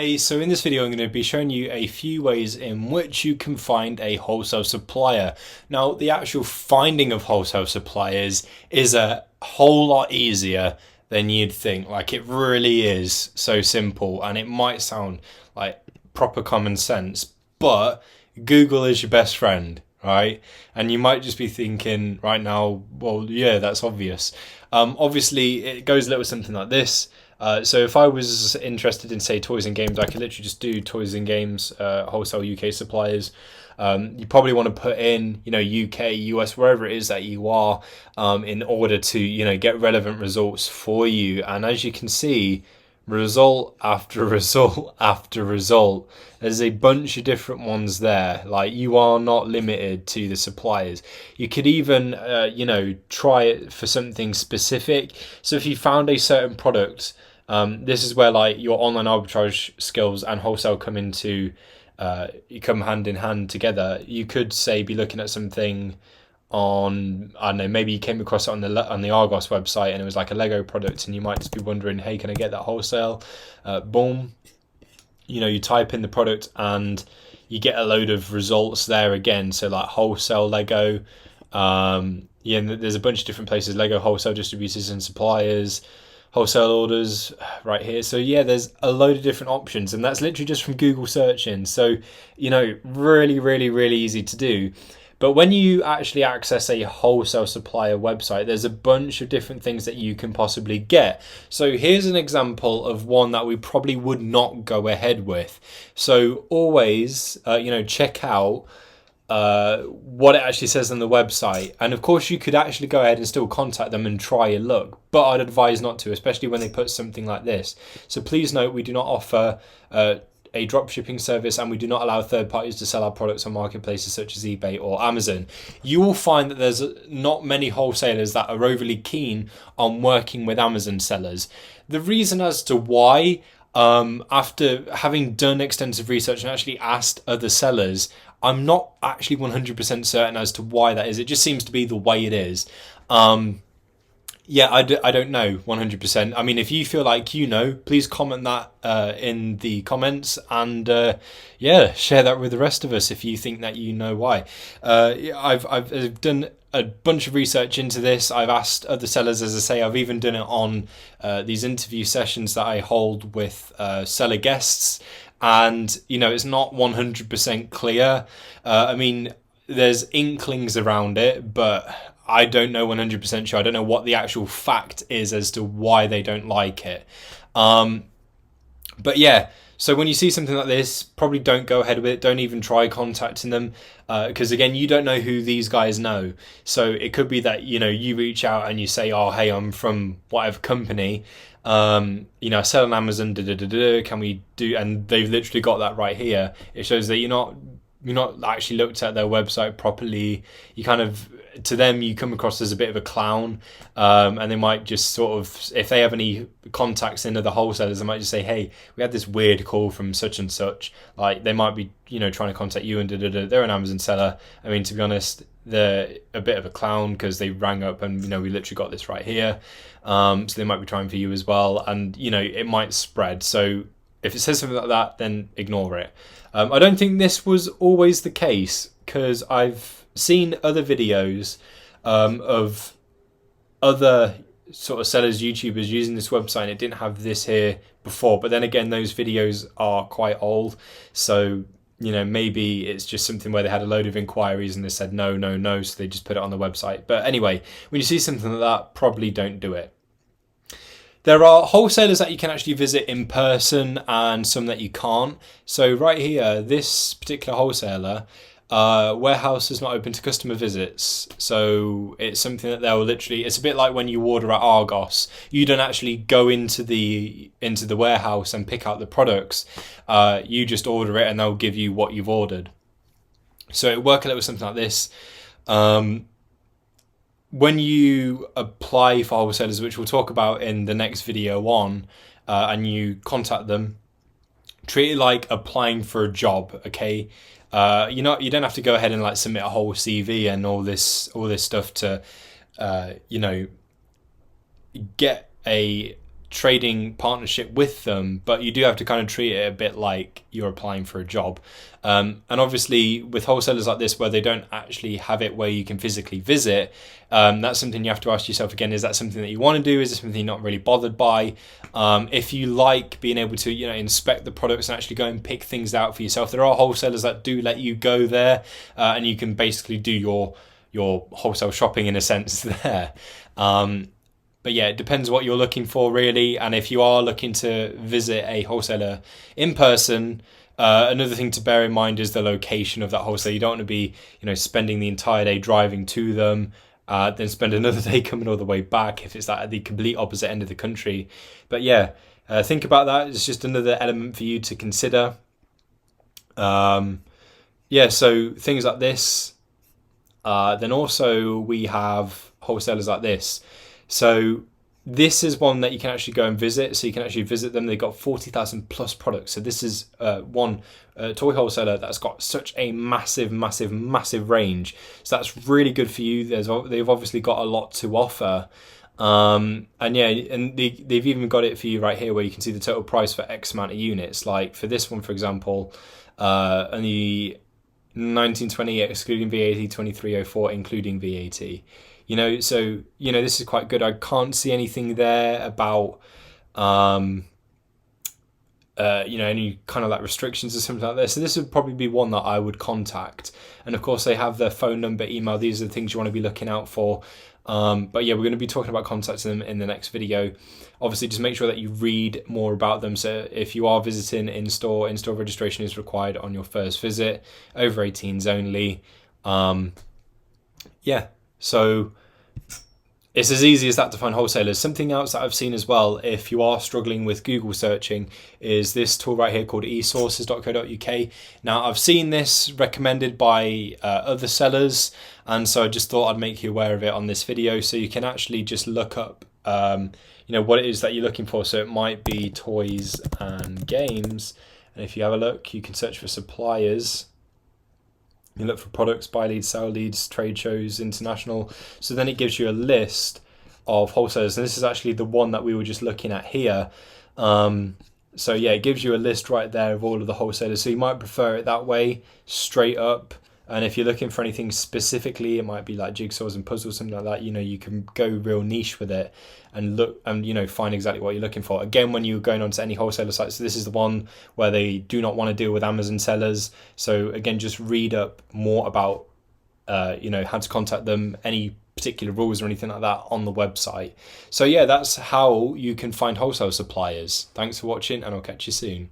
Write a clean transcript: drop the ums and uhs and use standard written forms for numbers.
Hey, so in this video I'm going to be showing you a few ways in which you can find a wholesale supplier. Now, the actual finding of wholesale suppliers is a whole lot easier than you'd think. Like, it really is so simple, and it might sound like proper common sense, but Google is your best friend, right? And you might just be thinking right now, well, yeah, that's obvious. Obviously, it goes a little something like this. So if I was interested in, say, toys and games, I could literally just do toys and games, wholesale UK suppliers. You probably want to put in, UK, US, wherever it is that you are, in order to, get relevant results for you. And as you can see, result after result after result, there's a bunch of different ones there. Like, you are not limited to the suppliers. You could even try it for something specific. So if you found a certain product, this is where like your online arbitrage skills and wholesale come into you come hand in hand together. You could say be looking at something on, I don't know, maybe you came across it on the Argos website and it was like a Lego product, and you might just be wondering, hey, can I get that wholesale? Boom, you type in the product and you get a load of results there again. So like wholesale Lego, and there's a bunch of different places: Lego wholesale distributors and suppliers, wholesale orders right here. So yeah, there's a load of different options, and that's literally just from Google searching. So really, really, really easy to do. But when you actually access a wholesale supplier website, there's a bunch of different things that you can possibly get. So here's an example of one that we probably would not go ahead with. So always, check out what it actually says on the website. And of course, you could actually go ahead and still contact them and try your luck. But I'd advise not to, especially when they put something like this. So please note, we do not offer a drop shipping service, and we do not allow third parties to sell our products on marketplaces such as eBay or Amazon. You will find that there's not many wholesalers that are overly keen on working with Amazon sellers. The reason as to why, after having done extensive research and actually asked other sellers, I'm not actually 100% certain as to why that is. It just seems to be the way it is. I don't know 100%. I mean, if you feel like please comment that in the comments, and share that with the rest of us if you think that you know why. I've done a bunch of research into this. I've asked other sellers, as I say. I've even done it on these interview sessions that I hold with seller guests, and it's not 100% clear. I mean, there's inklings around it, but I don't know 100% sure. I don't know what the actual fact is as to why they don't like it. But yeah, so when you see something like this, probably don't go ahead with it. Don't even try contacting them, because again, you don't know who these guys know. So it could be that you reach out and you say, oh, hey, I'm from whatever company, I sell on Amazon, can we do? And they've literally got that right here. It shows that you're not actually looked at their website properly. You kind of, to them, you come across as a bit of a clown, and they might just sort of, if they have any contacts in other wholesalers, they might just say, hey, we had this weird call from such and such. Like, they might be trying to contact you, and they're an Amazon seller. I mean, to be honest, they're a bit of a clown because they rang up and we literally got this right here. So they might be trying for you as well, and it might spread. So if it says something like that, then ignore it. I don't think this was always the case, because I've seen other videos of other sort of sellers, YouTubers using this website, and it didn't have this here before. But then again, those videos are quite old, so maybe it's just something where they had a load of inquiries and they said no, so they just put it on the website. But anyway, when you see something like that, probably don't do it. There are wholesalers that you can actually visit in person and some that you can't. So right here, this particular wholesaler, warehouse is not open to customer visits. So it's something that they'll literally, it's a bit like when you order at Argos. You don't actually go into the warehouse and pick out the products. You just order it and they'll give you what you've ordered. So it works a little something like this. When you apply for wholesalers, which we'll talk about in the next video on, and you contact them, treat it like applying for a job, okay? You don't have to go ahead and like submit a whole CV and all this stuff to, get a trading partnership with them, but you do have to kind of treat it a bit like you're applying for a job. And obviously with wholesalers like this, where they don't actually have it where you can physically visit, that's something you have to ask yourself again, is that something that you want to do? Is it something you're not really bothered by? If you like being able to, inspect the products and actually go and pick things out for yourself, there are wholesalers that do let you go there, and you can basically do your wholesale shopping in a sense there. But yeah, it depends what you're looking for really. And if you are looking to visit a wholesaler in person, another thing to bear in mind is the location of that wholesaler. You don't want to be, spending the entire day driving to them, then spend another day coming all the way back if it's at the complete opposite end of the country. But yeah, think about that. It's just another element for you to consider. Yeah, so things like this. Then also we have wholesalers like this. So this is one that you can actually go and visit. So you can actually visit them. They've got 40,000 plus products. So this is one toy wholesaler that's got such a massive range. So that's really good for you. They've obviously got a lot to offer. And yeah, and they've even got it for you right here where you can see the total price for X amount of units. Like for this one, for example, only 1920 excluding VAT, 2304 including VAT. So this is quite good. I can't see anything there about any kind of like restrictions or something like this. So this would probably be one that I would contact. And of course they have their phone number, email. These are the things you want to be looking out for. But yeah, we're going to be talking about contacting them in the next video. Obviously, just make sure that you read more about them. So if you are visiting in-store registration is required on your first visit, over 18s only. Yeah, so it's as easy as that to find wholesalers. Something else that I've seen as well, if you are struggling with Google searching, is this tool right here called esources.co.uk. Now, I've seen this recommended by other sellers, and so I just thought I'd make you aware of it on this video. So you can actually just look up, what it is that you're looking for. So it might be toys and games. And if you have a look, you can search for suppliers. You look for products, buy leads, sell leads, trade shows, international. So then it gives you a list of wholesalers. And this is actually the one that we were just looking at here. So yeah, it gives you a list right there of all of the wholesalers. So you might prefer it that way, straight up. And if you're looking for anything specifically, it might be like jigsaws and puzzles, something like that. You can go real niche with it and look and find exactly what you're looking for. Again, when you're going onto any wholesaler sites, so this is the one where they do not want to deal with Amazon sellers. So again, just read up more about how to contact them, any particular rules or anything like that on the website. So yeah, that's how you can find wholesale suppliers. Thanks for watching, and I'll catch you soon.